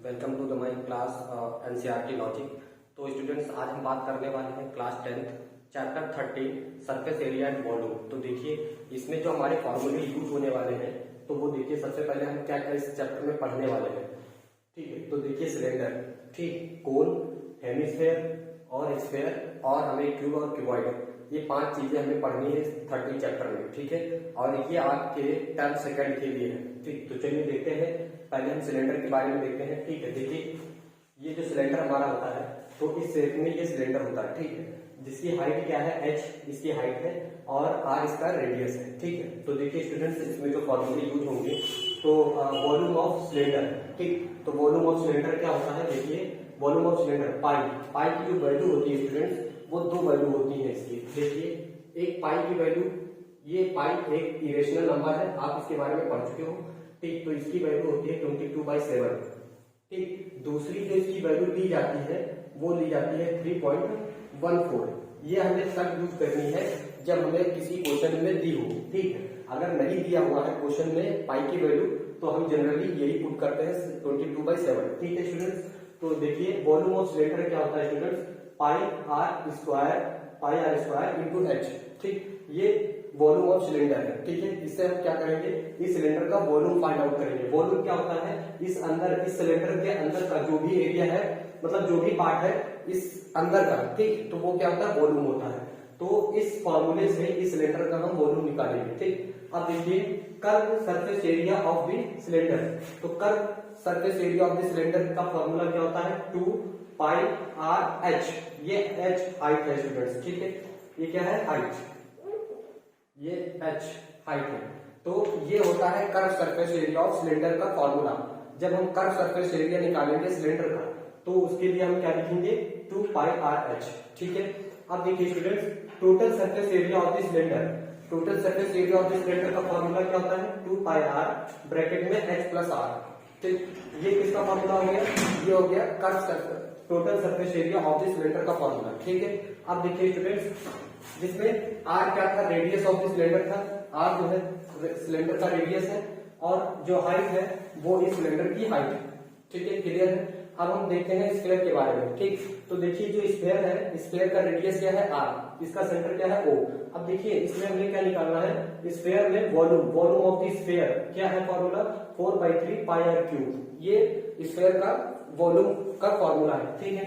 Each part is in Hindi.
Welcome to the my class NCERT logic. तो स्टूडेंट्स, आज हम बात करने वाले हैं class 10 chapter 13 surface area and volume. तो देखिए, इसमें जो हमारे फॉर्मूले यूज होने वाले हैं, तो वो देखिए सबसे पहले हम क्या क्या इस चैप्टर में पढ़ने वाले हैं। ठीक है, तो देखिए सिलेंडर, ठीक, कोन, हेमिस्फेयर और स्फेयर और हमें क्यूब और क्यूबॉइड, ये 5 चीजें हमें पढ़नी है 13 चैप्टर में। ठीक है, और ये आपके 10 सेकंड के लिए है। ठीक, तो चलिए देखते हैं। पहले हम सिलेंडर के बारे में देखते हैं। ठीक है, देखिए ये जो सिलेंडर हमारा होता है, तो इस शेप में ये सिलेंडर होता है। ठीक है, जिसकी हाइट क्या है, h इसकी हाइट है और r इसका रेडियस है। ठीक है, तो देखिए स्टूडेंट्स, इसमें जो फॉर्मूले यूज होंगे, तो वॉल्यूम ऑफ सिलेंडर। ठीक, तो वॉल्यूम ऑफ सिलेंडर क्या होता है, देखिए वॉल्यूम ऑफ सिलेंडर पाई की जो वैल्यू होती है स्टूडेंट्स, वो 2 वैल्यू होती है इसकी। देखिए एक पाई की वैल्यू, ये पाई एक इरेशनल नंबर है, आप इसके बारे में पढ़ चुके हो। ठीक, तो इसकी वैल्यू होती है 22/7। ठीक, दूसरी जो इसकी वैल्यू ली जाती है, वो ली जाती है 3.14। ये हमें तब यूज करनी है जब हमें किसी क्वेश्चन में दी हो। ठीक है, अगर नहीं दिया हुआ है क्वेश्चन में पाई की वैल्यू, तो हम जनरली यही पुट करते हैं 22/7। ठीक है स्टूडेंट्स, तो देखिए वॉल्यूम ऑफ सिलेंडर क्या होता है students, pi R square into H. ठीक, ये वॉल्यूम ऑफ सिलेंडर है। ठीक है, इससे हम क्या करेंगे, इस सिलेंडर का वॉल्यूम फाइंड आउट करेंगे। वॉल्यूम क्या होता है, इस सिलेंडर के अंदर का जो भी एरिया है, मतलब जो भी पार्ट है इस अंदर का, ठीक, तो वो क्या होता है, वॉल्यूम होता है। तो इस फॉर्मूले से इस सिलेंडर का हम वॉल्यूम निकालेंगे। ठीक, अब देखिए curve surface area of the cylinder. तो curve surface area of the cylinder का फॉर्मूला क्या होता है, 2πr/h। ये h हाइट है स्टूडेंट्स। ठीक है, ये क्या है, हाइट, ये h हाइट है। तो ये होता है curve surface area of cylinder का फॉर्मूला। जब हम कर्व सरफेस एरिया निकालेंगे सिलेंडर का, तो उसके लिए हम क्या लिखेंगे, 2πr/h। ठीक है, अब देखिए students, total surface area of the cylinder, total surface area of the cylinder का फॉर्मूला क्या होता है, 2πr ब्रैकेट में h+r। ठीक, ये किसका फॉर्मूला हो गया, ये हो गया curve surface total surface area of the cylinder का फॉर्मूला। ठीक है, अब देखिए स्टूडेंट्स, जिसमें r क्या था, रेडियस ऑफ द सिलेंडर था। r जो है सिलेंडर का रेडियस है, और जो हाइट है वो इस सिलेंडर की हाइट है। ठीक है, क्लियर है। अब हम देखते हैं स्फीयर के बारे में। ठीक, तो देखिए जो स्फीयर है, स्फीयर का रेडियस क्या है, r, इसका सेंटर क्या है, o। अब देखिए इसमें हमें क्या निकालना है, स्फीयर में वॉल्यूम ऑफ द स्फीयर क्या है, फॉर्मूला 4/3πr³। ये स्फीयर का वॉल्यूम का फॉर्मूला है। ठीक है,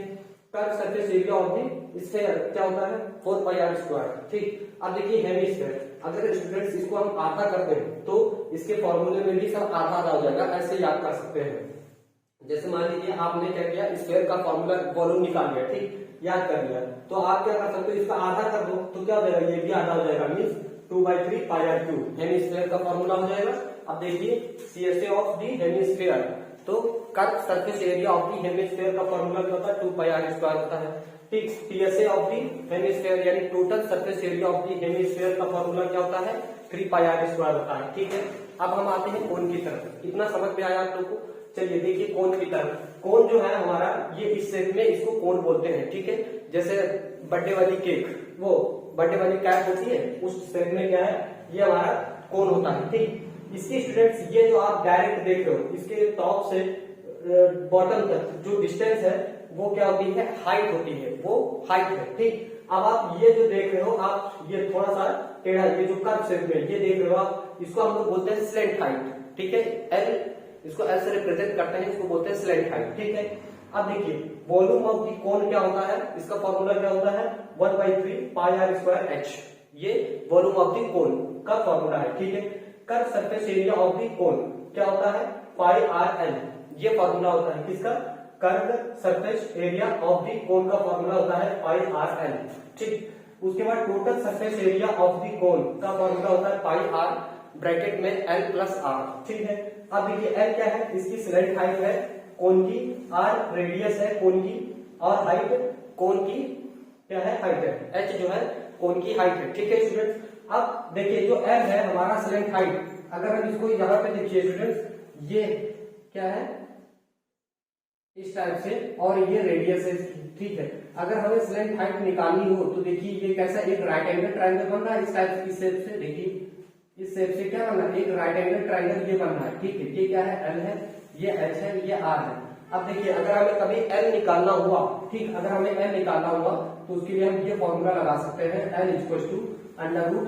curve surface area of the sphere क्या होता है, 4πr²। ठीक, अब देखिए हेमिस्फीयर, अगर स्टूडेंट्स इसको हम आधा कर दें, तो इसके फॉर्मूले में भी सब आधा आधा हो जाएगा, ऐसे याद कर सकते हैं। जैसे मान लीजिए आपने क्या किया, स्फीयर का फॉर्मूला वॉल्यूम निकाल लिया, ठीक, याद कर लिया, तो आप क्या कर सकते हो, इसका आधा कर दो, तो क्या हो जाएगा, ये भी आधा हो जाएगा, मीन्स 2/3πr³ हेमिस्फीयर का फॉर्मूला हो जाएगा। अब देखिए CSA ऑफ दी हेमिस्फीयर, तो curve surface area of the hemisphere का फॉर्मूला क्या होता है, 2πr² होता है। ठीक, PSA ऑफ दी हेमिस्फीयर यानी total surface area of the hemisphere का फॉर्मूला क्या होता है, 3πr² होता है। ठीक है, अब हम आते हैं कोन की तरफ। इतना समझ में आया आप लोगों को। चलिए देखिए कोन की तरफ, कोन जो है हमारा, ये इस शेप में, इसको कोन बोलते हैं। ठीक है, जैसे बर्थडे वाली केक, वो बर्थडे वाली कैप होती है, उस शेप में क्या है, ये हमारा कोन होता है। ठीक, इसके स्टूडेंट्स, ये जो आप डायरेक्ट देख रहे हो, इसके टॉप से बॉटम तक जो डिस्टेंस है, वो क्या होती है, हाइट होती है, वो हाइट है। ठीक, अब आप ये जो देख रहे हो, आप ये थोड़ा सा टेढ़ा, ये जो कर्व शेप में ये देख रहे हो आप, इसको हम लोग बोलते हैं स्लैंट हाइट। ठीक है, एल, इसको एल से रिप्रेजेंट करते हैं, इसको बोलते हैं स्लैंट हाइट। ठीक है, अब देखिए वॉल्यूम ऑफ दी कोन क्या होता है, इसका फॉर्मूला क्या होता है, 1/3πr²h। ये वॉल्यूम ऑफ दी कोन का फॉर्मूला है। ठीक है, curve surface area of the cone क्या होता है, πrl। ये फॉर्मूला होता है किसका, curve surface area of the cone का फॉर्मूला होता है πrl। ठीक, उसके बाद total surface area of the cone का फॉर्मूला होता है πr ब्रैकेट में l+r। ठीक है, अब देखिए l क्या है, इसकी स्लैंट हाइट है कोन की, r रेडियस है कोन की, और हाइट कोन की क्या है, हाइट है, h जो है कोन की हाइट है। ठीक है स्टूडेंट्स, अब देखिए जो l है हमारा स्लैंट हाइट, अगर हम इसको यहाँ पे देखिए स्टूडेंट्स, ये क्या है, इस टाइप से, और ये रेडियस है इसकी। ठीक है, अगर हमें स्लैंट हाइट निकालनी हो, तो देखिए ये कैसा, एक राइट एंगल ट्रायंगल बन रहा है इस टाइप की शेप से। देखिए इस शेप से क्या बनना है, एक राइट एंगल ट्रायंगल ये बनना है। ठीक है, ये क्या है, L है, ये H है, ये R है। अब देखिए अगर हमें कभी एल निकालना हुआ, ठीक, अगर हमें एल निकालना हुआ तो उसके लिए हम ये फॉर्मूला लगा सकते हैं, L equal to under root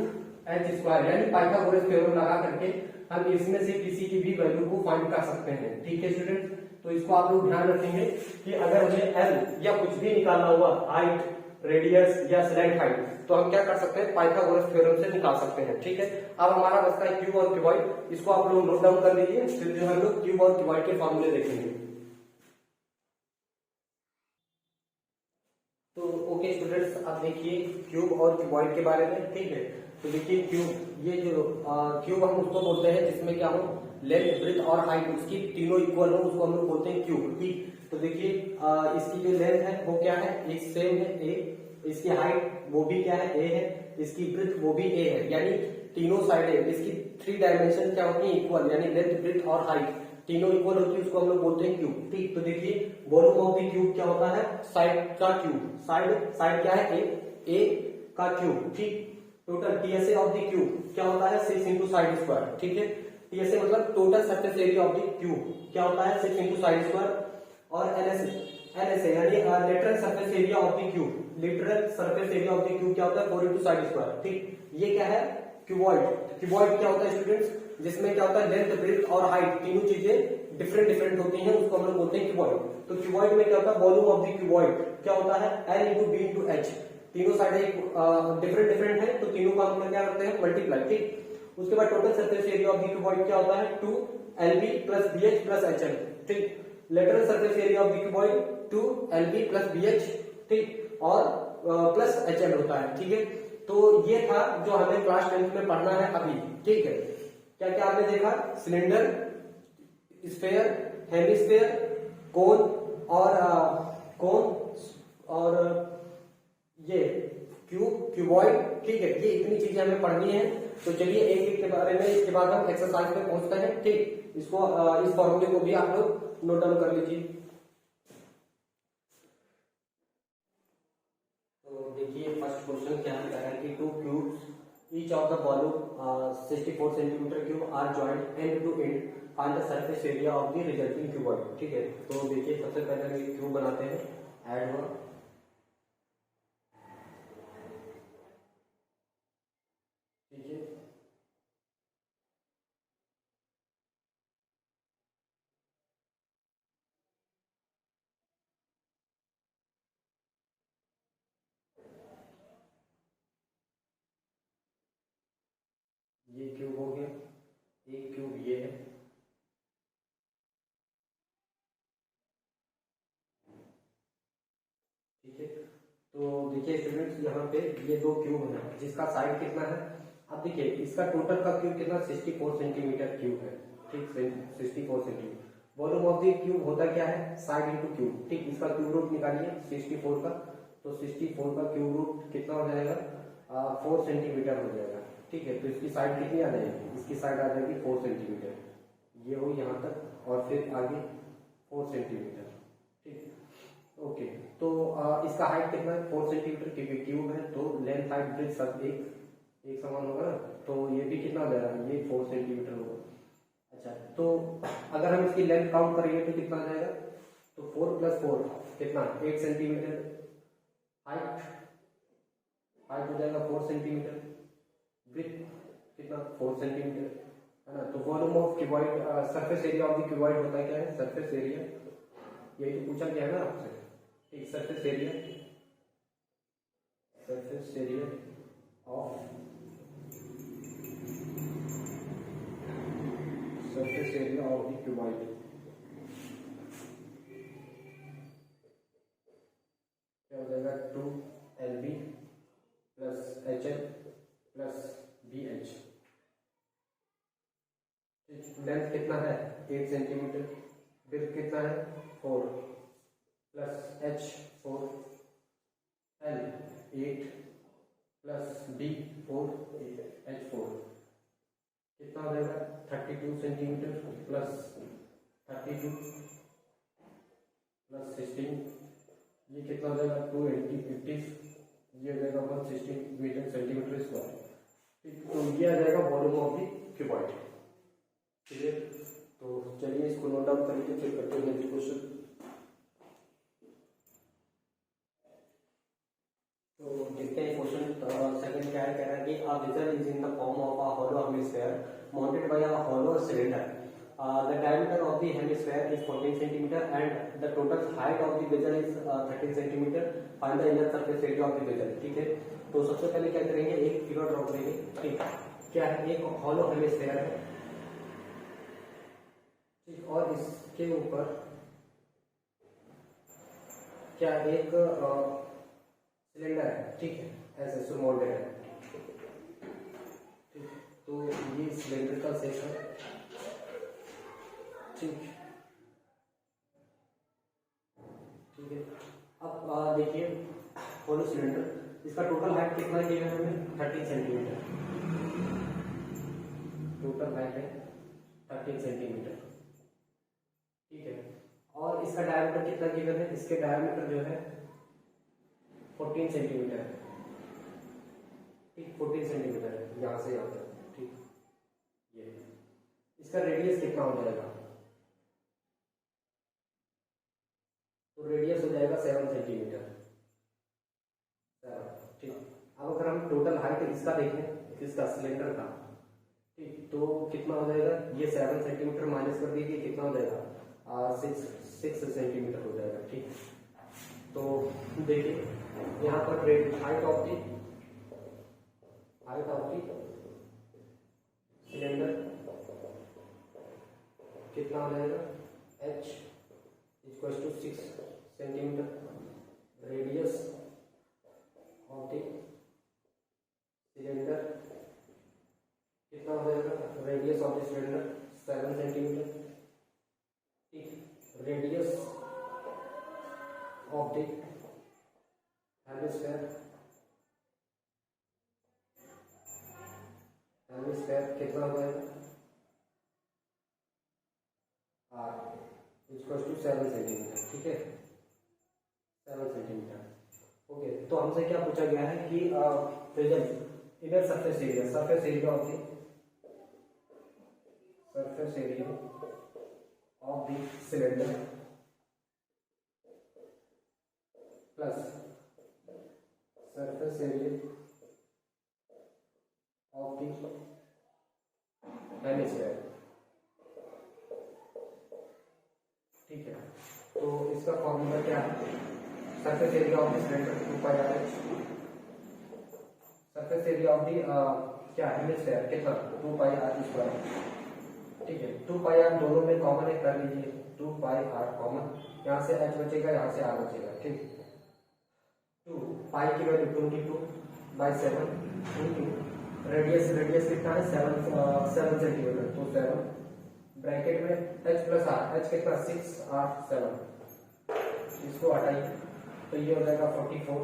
H square, यानी पाइथागोरस थ्योरम लगा करके हम इसमें से किसी की भी वैल्यू को फाइंड कर सकते हैं। ठीक है स्टूडेंट, तो इसको आप लोग ध्यान रखेंगे कि अगर हमें एल या कुछ भी निकालना हुआ, हाइट, रेडियस या स्लैंट हाइट, तो हम क्या कर सकते हैं, पाइथागोरस थ्योरम से निकाल सकते हैं। ठीक है, अब हमारा बचता है क्यूब और क्यूबॉइड, इसको आप लोग नोट डाउन कर लीजिए, फिर जो हम लोग क्यूब और क्यूबॉइड के फॉर्मूले देखेंगे। तो ओके स्टूडेंट्स, अब देखिए क्यूब और क्यूबॉइड के बारे में। ठीक है, तो देखिए क्यूब, ये जो क्यूब हम उसको बोलते हैं जिसमें क्या हो, लेंथ, ब्रेथ और हाइट उसकी तीनों इक्वल हो, उसको हम लोग बोलते हैं क्यूब। ठीक, तो देखिए इसकी जो लेंथ है वो क्या है, एक सेम है ए, इसकी हाइट वो भी क्या है ए है, इसकी ब्रेथ वो भी ए है, यानी तीनों साइडें इसकी 3 डायमेंशन क्या होती है, इक्वल, यानी लेंथ, ब्रेथ और हाइट तीनों इक्वल होती है, उसको हम लोग बोलते हैं क्यूब। ठीक, तो देखिए वॉल्यूम ऑफ द क्यूब क्या होता है, साइड का क्यूब, साइड साइड क्या है ए का क्यूब। ठीक, total TSA of the cube क्या होता है, 6 इंटू साइड स्क्वायर। ठीक है, टीएसए मतलब total surface area of the cube क्या होता है, 6 इंटू साइड स्क्वायर। और एनएसए यानी lateral surface area of the cube, literal surface area of the cube क्या होता है, 4 इंटू साइड स्क्वायर। ठीक, ये क्या है, क्यूबॉइड। क्यूबॉइड क्या होता है स्टूडेंट्स, जिसमें क्या होता है लेंथ, ब्रेथ और हाइट तीनों चीजें डिफरेंट डिफरेंट होती हैं, उसको हम लोग बोलते हैं क्यूबॉइड। तो क्यूबॉइड में क्या होता है, वॉल्यूम ऑफ द क्यूबॉइड क्या होता है, L into B into H, तीनों साइडें डिफरेंट डिफरेंट है, तो तीनों को हम क्या करते हैं, मल्टीप्लाई। ठीक, उसके बाद total surface area of the cuboid क्या होता है, 2lb plus bh plus hl। ठीक, lateral surface area of the cuboid 2lb plus bh, ठीक, और प्लस hl होता है। ठीक है, तो ये था जो हमें क्लास 10th में पढ़ना है अभी। ठीक है, क्या क्या आपने देखा, सिलेंडर, स्फेयर, हेमिस्फेयर, कोन और ये क्यूब, क्यूबॉइड। ठीक है, ये इतनी चीजें हमें पढ़नी है, तो चलिए एक एक के बारे में, इसके बाद हम एक्सरसाइज पे पहुंचते हैं। ठीक, इसको इस फॉर्मूले को भी आप लोग नोट डाउन कर लीजिए। तो देखिए फर्स्ट क्वेश्चन क्या है कि 2 cubes each of the volume 64 centimeter cube are joined end to end, find the surface area of the resulting cuboid। ठीक है, तो देखिए सबसे पहले हम क्यूब बनाते हैं, ऐड हुआ, ठीक है, ये क्यूब हो गया, एक क्यूब ये है, ठीक है। तो देखिए स्टूडेंट्स यहाँ पे ये 2 क्यूब है, जिसका साइड कितना है, अब देखिए इसका टोटल का क्यूब कितना, 64 सेंटीमीटर क्यूब है। ठीक, 64 centimetre. Volume of the cube होता क्या है, साइड इंटू क्यूब। ठीक, इसका क्यूब रूट निकालिए 64 का, तो 64 का क्यूब रूट कितना हो जाएगा, 4 सेंटीमीटर हो जाएगा। ठीक है, तो इसकी साइड कितनी आ जाएगी, इसकी साइड आ जाएगी 4 सेंटीमीटर, ये हो यहाँ तक और फिर आगे 4 सेंटीमीटर। ठीक, ओके, तो इसका हाइट कितना है, 4 सेंटीमीटर, क्योंकि क्यूब है तो लेंथ हाइट ब्रेथ सब एक समान होगा ना, तो ये भी कितना हो जाएगा, ये 4 सेंटीमीटर होगा। अच्छा, तो अगर हम इसकी लेंथ काउंट करेंगे तो कितना आ जाएगा, तो 4 प्लस 4 कितना, 8 सेंटीमीटर। हाइट हाइट हो जाएगा 4 सेंटीमीटर, ब्रेथ कितना, 4 सेंटीमीटर, है ना। तो volume of cuboid, surface area of the cuboid होता है क्या है, सरफेस एरिया, यही तो पूछा गया है ना आपसे। ठीक, surface area of surface area of the cuboid क्या हो जाएगा, 2lb plus hl plus bh। Length कितना है, 8 सेंटीमीटर, ब्रेथ कितना है, 4 plus h 4, l 8 plus b 4, h 4 कितना हो जाएगा, 32 सेंटीमीटर प्लस 32 प्लस 16, ये कितना हो जाएगा, 280, ये हो जाएगा 160 मीटर सेंटीमीटर स्क्वायर। ठीक, तो ये आ जाएगा वॉल्यूम ऑफ द क्यूबॉइड। ठीक है, तो चलिए इसको नोट डाउन करेंगे, फिर करते हैं नेक्स्ट क्वेश्चन। कि a vessel is in the form of a hollow hemisphere mounted by a hollow cylinder. The diameter of the hemisphere is 14 centimeter and the total height of the vessel is 13 centimeter. Find the inner surface area of the vessel. ठीक है, तो सबसे पहले क्या करेंगे, एक फिगर ड्रॉ करेंगे। ठीक, क्या है, एक हॉलो हेमिस्फीयर है, ठीक, और इसके ऊपर क्या एक सिलेंडर है, ठीक है, ऐसे सुमोल्डेड है। ठीक, तो ये सिलेंडर का शेप है। ठीक, ठीक है, अब देखिए होलो सिलेंडर, इसका टोटल हाइट कितना दिया है हमें, 13 सेंटीमीटर। टोटल हाइट है 13 सेंटीमीटर। ठीक है, और इसका डायमीटर कितना गिवन है, इसके डायमीटर जो है 14 सेंटीमीटर है। ठीक, 14 सेंटीमीटर है यहाँ से यहाँ तक। ठीक, ये इसका रेडियस कितना हो जाएगा, तो रेडियस हो जाएगा 7 सेंटीमीटर। ठीक, अब अगर हम टोटल हाइट इसका देखें, इसका सिलेंडर का, ठीक, तो कितना हो जाएगा, ये 7 सेंटीमीटर माइनस कर दीजिए, कितना हो जाएगा, 6 सेंटीमीटर हो जाएगा। ठीक, तो देखिए यहाँ पर हाइट ऑफ दी सिलेंडर कितना हो जाएगा, h equals to 6 centimetre. Radius of the cylinder कितना हो जाएगा, radius of the cylinder 7 centimetre. ठीक, रेडियस ऑफ द हेमिस्फीयर कितना हो जाएगा, इक्वल्स टू 7 सेंटीमीटर। ठीक है, 7 सेंटीमीटर। ओके, तो हमसे क्या पूछा गया है कि present inner surface area of the cylinder plus surface area of the hemisphere. ठीक है, तो इसका फॉर्मूला क्या है, surface area of the cylinder 2 pi r h, surface area of the क्या हेमिस्फीयर कितना, 2 पाई r स्क्वायर। ठीक है, 2 पाई r दोनों में कॉमन है, कर लीजिए 2 पाई r कॉमन, यहाँ से h बचेगा, यहाँ से r बचेगा। ठीक, 2 पाई की वैल्यू 22/7 इंटू रेडियस कितना है, 7 सेंटीमीटर, तो 7 ब्रैकेट में h प्लस r, h कितना 6 r 7, इसको हटाइए तो ये हो जाएगा 44,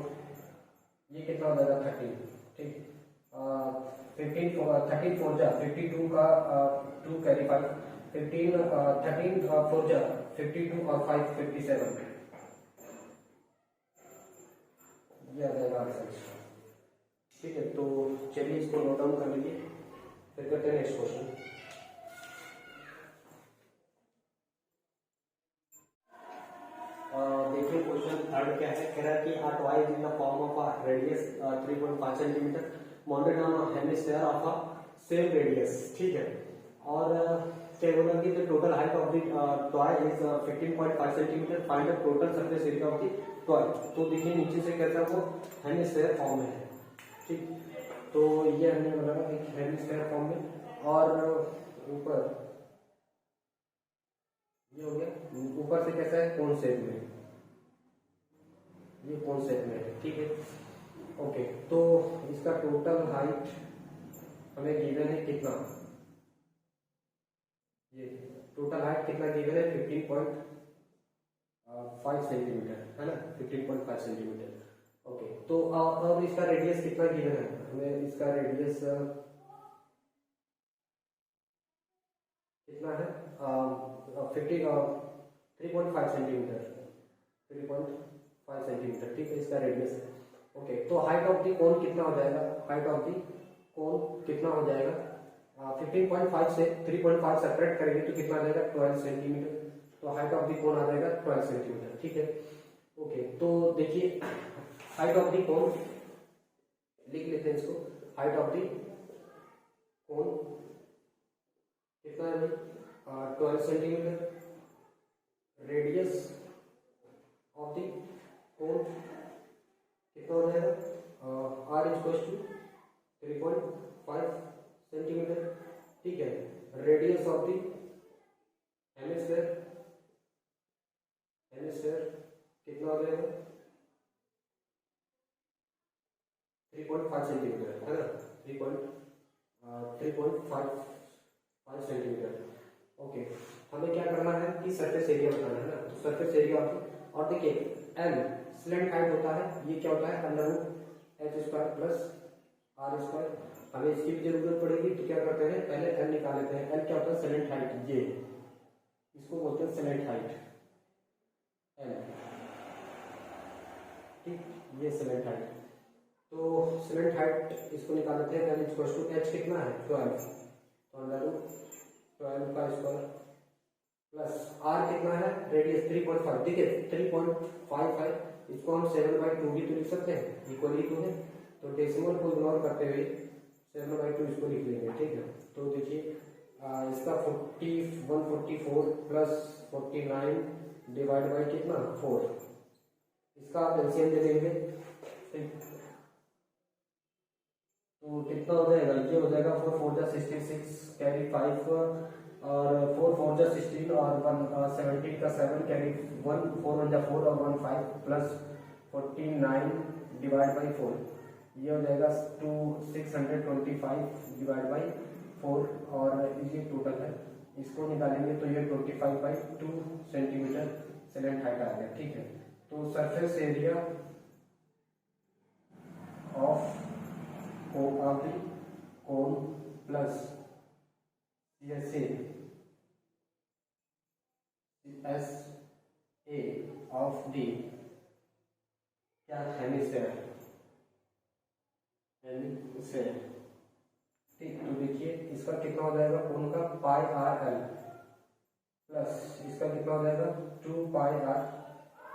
ये कितना हो जाएगा 30। ठीक, 13 4 जा 52 का 2 कैरी 5, 13 4 जा 52 और 5 57, ये आ जाएगा आंसर। ठीक है, तो चलिए इसको नोट डाउन कर लीजिए, फिर करते हैं नेक्स्ट क्वेश्चन। देखिए क्वेश्चन थर्ड क्या है, कह रहा है कि a toy is in the form of a radius 3.5 centimetre mounted on a hemisphere of a same radius। ठीक है, और क्या बोला कि the total height of the toy is 15.5 centimetre, find the total surface area of the toy। तो देखिए नीचे से कैसा वो हेमिस्फीयर फॉर्म में है। ठीक, तो ये हमने बनाया एक हेमिस्फीयर फॉर्म में, और ऊपर ये हो गया, ऊपर से कैसा है, कोन शेप में, ये कोन शेप में है। ठीक है, ओके, तो इसका टोटल हाइट हमें गिवन है कितना, ये टोटल हाइट कितना गिवन है, 15.5 सेंटीमीटर है ना, 15.5 सेंटीमीटर। ओके, तो अब इसका रेडियस कितना गिवन है, हमें इसका रेडियस कितना है, 3.5 सेंटीमीटर, 3.5 सेंटीमीटर। ठीक है, इसका रेडियस है। ओके, तो हाइट ऑफ दी कोन कितना हो जाएगा, हाइट ऑफ दी कोन कितना हो जाएगा, 15.5 से 3.5 सेपरेट करेंगे तो कितना आ जाएगा, 12 सेंटीमीटर। तो हाइट ऑफ दी कोन आ जाएगा 12 सेंटीमीटर। ठीक है, ओके, तो देखिए हाइट ऑफ दी कोन लिख लेते हैं इसको। हाइट ऑफ द कोन कितना है भाई 12 centimetre. Radius of the cone कितना हो जाएगा आर इक्वल टू 3.5 सेंटीमीटर। ठीक है, रेडियस ऑफ द हेमिस्फेयर कितना हो जाएगा 3.5 सेंटीमीटर है ना, 3.5 सेंटीमीटर। ओके, हमें क्या करना है कि सरफेस एरिया बताना है ना, तो सरफेस एरिया और देखिए एल स्लैंट हाइट होता है, ये क्या होता है under root H square plus R square. हमें इसकी भी जरूरत पड़ेगी, तो क्या करते हैं पहले एल निकाल लेते हैं। एल क्या होता है स्लैंट हाइट, ये इसको बोलते हैं स्लैंट हाइट एल। ठीक, ये स्लैंट हाइट, तो स्लैंट हाइट इसको निकाल लेते हैं। एल इक्वल टू एच कितना है 12, तो अंडर रूट 12 का स्क्वायर प्लस आर कितना है रेडियस 3.5। देखिए 3.5 है, इसको हम 7/2 भी तो लिख सकते हैं, इक्वली टू है, तो डेसिमल को इग्नोर करते हुए 7/2 इसको लिख लेंगे। ठीक है, तो देखिए इसका 144 प्लस 49 डिवाइड बाई कितना 4, इसका आप एलसीएम दे देंगे। तो कितना हो जाएगा, ये हो जाएगा 4 4 जा 66 कैरी 5 और 4 4 जा 16 और 1 17 का 7 कैरी 1 4 1 जा 4 और 1 5 प्लस 49 डिवाइड बाई 4, ये हो जाएगा 625 डिवाइड बाई 4 और ये टोटल है, इसको निकालेंगे तो ये 25/2 सेंटीमीटर स्लैंट हाइट आ गया। ठीक है, तो surface area of cone plus CSA of the क्या हेमिस्फेयर। ठीक, तो देखिए इसका कितना हो जाएगा कोन का पाई आर एल प्लस इसका कितना हो जाएगा 2 पाई आर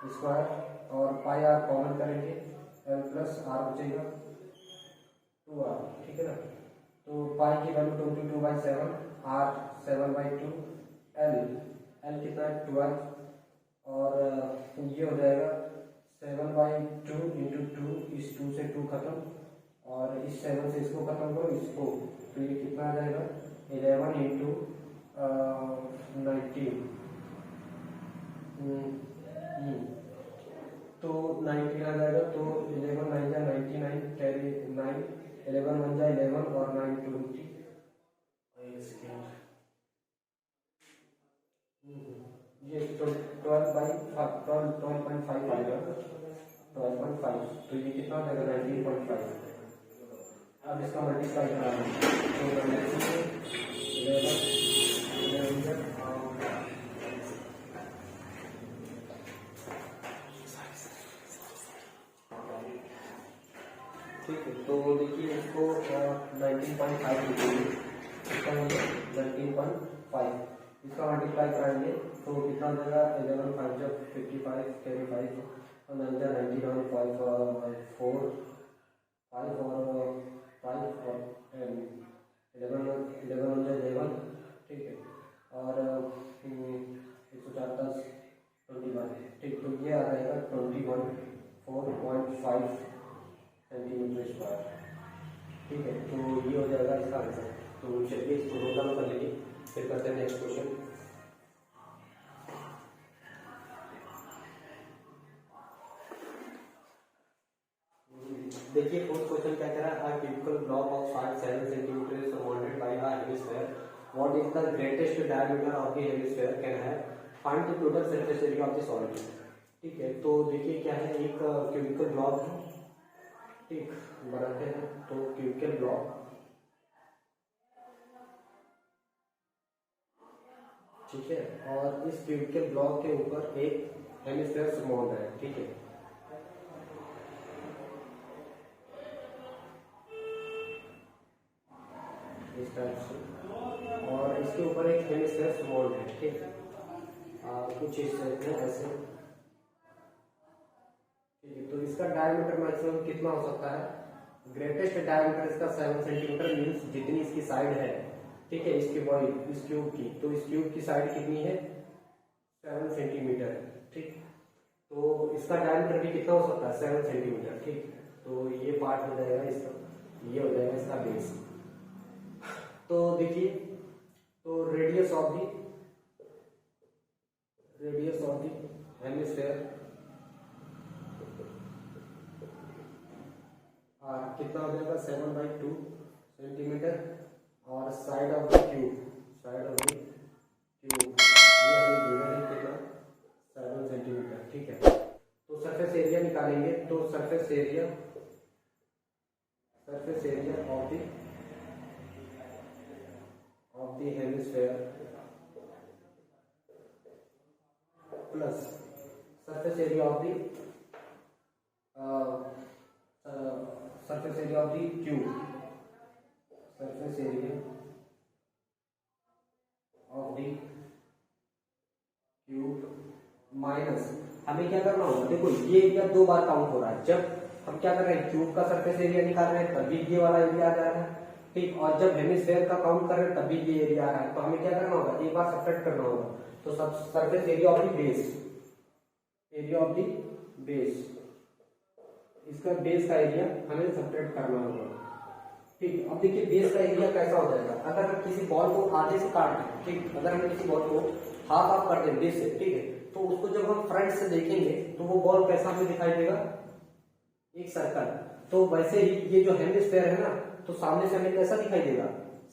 स्क्वायर और पाई आर कॉमन करेंगे, एल प्लस आर बचेगा 2r। ठीक है ना, तो पाई की वैल्यू 22/7, आर 7/2, एल कितना है 12 और ये हो जाएगा 7/2 इंटू 2, इस 2 से 2 खत्म और इस 7 से इसको खत्म करो इसको, तो ये कितना आ जाएगा 11 इंटू 19, तो 19 आ जाएगा, तो 11 9 जा 99 कैरी 9, 11 1 जा 11 और 9 20, ये 12.5 आएगा 12.5, तो ये कितना हो जाएगा 19.5। अब इसका मल्टीप्लाई करा ठीक है, तो देखिए इसको 19.5 लिखेंगे, इसका 19.5, इसका मल्टीप्लाई कराएंगे तो कितना हो जाएगा 11 5 जब 55 कैरी 5 और 9 जा 99 5 4 5 और 5 और 11 11 11, ठीक है, और 104 10 21, ठीक, तो ये आ जाएगा 21.4.5 सेंटीमीटर स्क्वायर। ठीक है, तो ये हो जाएगा इसका आंसर। तो चलिए इसको नोट डाउन कर लीजिए, फिर करते हैं नेक्स्ट क्वेश्चन। देखिए फोर्थ क्वेश्चन क्या कह रहा है, a cubical block of 5-7 cm is surrounded by a hemisphere. What is the greatest diameter of the hemisphere can have? Find the total surface area of the solid. ठीक है, तो देखिए क्या है, एक क्यूबिकल ब्लॉक है, ठीक, बनाते हैं तो क्यूबिकल ब्लॉक, ठीक है, और इस क्यूबिकल ब्लॉक के ऊपर एक हेमिस्फीयर सराउंड है। ठीक है, इस टाइप से, और इसके ऊपर एक हेमिस्फीयर सराउंड है। ठीक, कुछ इस टाइप में ऐसे। ठीक है, तो इसका डायमीटर मैक्सिमम कितना हो सकता है ग्रेटेस्ट डायमीटर इसका 7 सेंटीमीटर मीन्स जितनी इसकी साइड है, ठीक है, इसकी बॉडी इस क्यूब की, तो इस क्यूब की साइड कितनी है 7 सेंटीमीटर, ठीक। तो इसका डायमीटर भी कितना हो सकता है 7 सेंटीमीटर, ठीक। तो ये पार्ट हो जाएगा इसका, ये हो जाएगा इसका बेस। तो देखिए, तो रेडियस ऑफ दी हेमिस्फेयर कितना हो जाएगा 7/2 सेंटीमीटर, और साइड ऑफ द क्यूब ये हमें गिवन है कितना 7 सेंटीमीटर, ठीक है। तो सरफेस एरिया निकालेंगे, तो surface area of the hemisphere plus surface area of the cube, minus हमें क्या करना होगा, देखो ये एरिया दो बार काउंट हो रहा है। जब हम क्या कर रहे हैं क्यूब का सरफेस एरिया निकाल रहे हैं तभी ये वाला एरिया आ जा रहा है, ठीक। और जब हेमिस्फेयर का काउंट कर रहे हैं तभी ये एरिया आ रहा है। तो हमें क्या करना होगा, एक बार सब्ट्रैक्ट करना होगा। तो सब surface area of the base, इसका बेस का एरिया हमें सब्ट्रैक्ट करना होगा, ठीक। अब देखिए बेस का एरिया कैसा हो जाएगा, अगर हम किसी बॉल को आधे से काट दें, ठीक, अगर हम किसी बॉल को हाफ कर दें बेस से, ठीक है, तो उसको जब हम फ्रंट से देखेंगे तो वो बॉल कैसा हमें दिखाई देगा, एक सर्कल। तो वैसे ही ये जो हेमिस्फेयर है ना, तो सामने से हमें कैसा दिखाई देगा,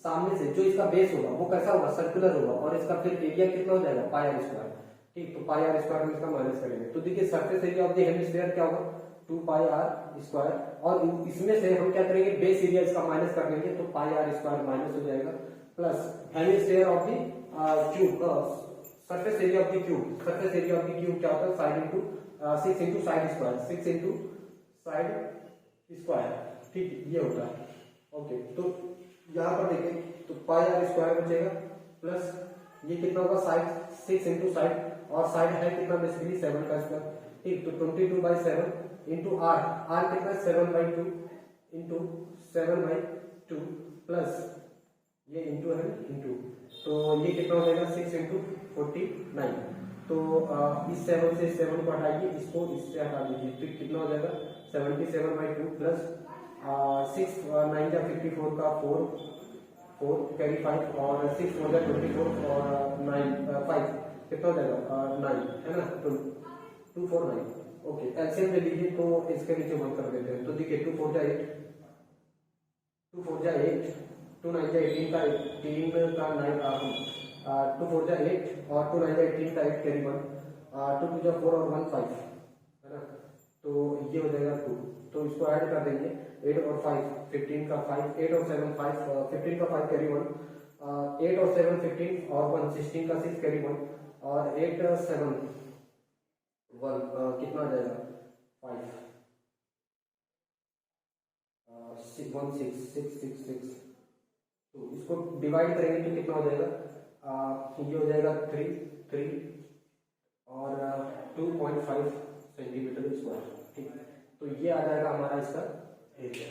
सामने से जो इसका बेस होगा वो कैसा होगा, सर्कुलर होगा, और इसका फिर एरिया कितना हो जाएगा पाई आर स्क्वायर, ठीक। तो पाई आर स्क्वायर हम इसका माइनस करेंगे, तो देखिए surface area of the hemisphere क्या होगा 2 पाई आर स्क्वायर, और इसमें से हम क्या करेंगे बेस एरिया इसका माइनस कर देंगे, तो पाई आर स्क्वायर माइनस हो जाएगा, plus hemisphere of the cube, surface area of the cube क्या होता है 6 इंटू साइड स्क्वायर, ठीक, ये होता है, ओके। तो यहाँ पर देखें तो पाई आर स्क्वायर बचेगा, प्लस ये कितना होगा साइड 6 इंटू साइड, और साइड है कितना बेसिकली 7 का स्क्वायर, ठीक। तो 22/7 इंटू आर कितना 7/2 इंटू 7/2 प्लस ये इंटू है इंटू, तो ये कितना हो जाएगा 6 इंटू 49। तो इस 7 से 7 को हटाइए, इसको इससे हटा दीजिए, तो कितना हो जाएगा 77/2 प्लस 6 9 जा 54 का 4 कैरी 5 और 6 4 जा 24 और 9 5 कितना हो जाएगा 9 है ना, तो 249, ओके। एलसीएम ले लीजिए, तो इसके नीचे 1 कर देते हैं। तो देखिए 2 4 जा 8 2 4 जा 8 2 9 जा 18 का 18 का 9 2 4 जा 8 और 2 9 जा 18 का 8 कैरी 1 2 2 जा 4 और 1 5 है ना, तो ये हो जाएगा 2। तो इसको ऐड कर देंगे 8 और 5 15 का 5 8 और 7 5 15 का 5 कैरी 1 8 और 7 15 और 1 16 का 6 कैरी 1 और 8 7 1 कितना आ जाएगा 5 1 6 6 6 6। तो इसको डिवाइड करेंगे तो कितना हो जाएगा ये हो जाएगा 3 और 2.5 सेंटीमीटर स्क्वायर, ठीक। तो ये आ जाएगा हमारा इसका एरिया।